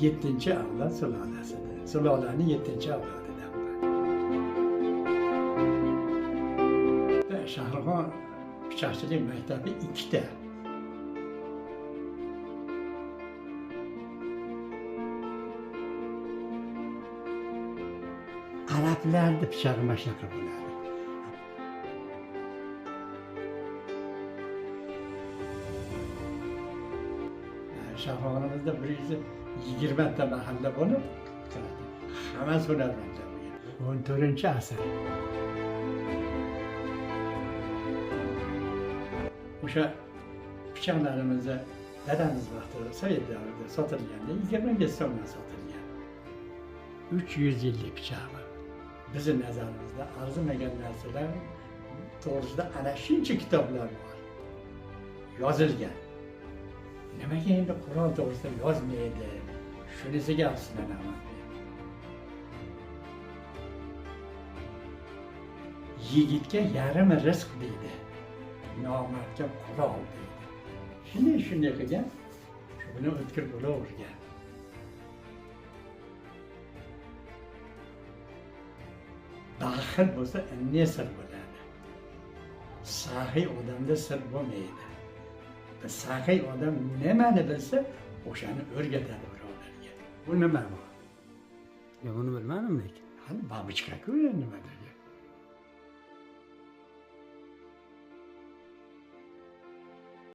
7-chi avlod sulolasidir. Sulolaning 7-chi avlodidan. Shahrixon pichoqchilik maktabi 2 ta. Arablarda pichoq mashaqqat bo'ladi. Shahrixonimizda 120 ta mahalla bo'lib turadi. Hammasi hunarmandlar bo'lgan. 14-asr. O'sha pichoqlarimizni dadamiz vaqtida Sovet davrida sotilganda 25 so'mdan sotilgan. 300 yillik pichoq. Bizning nazarimizda arzimagan narsalar to'g'risida ana shuncha kitoblar bor. Yozilgan. Nimaga endi Qur'on to'g'risida yozmaydi? Shunisiga afsuslanaman. Yigitga yarim rizq deydi. Nomardga qurol deydi. Shunday qilgan, shuni o'tkir bo'lavergan. Baxil bo'lsa ne sir bo'ladi. Saxiy odamda sir bo'lmaydi. Saxiy odam nimani bilsa, o'shani o'rgatadi birovlarga. Bu nima bu? Ya buni bilmadim lekin. Hali babuchka-ku nima?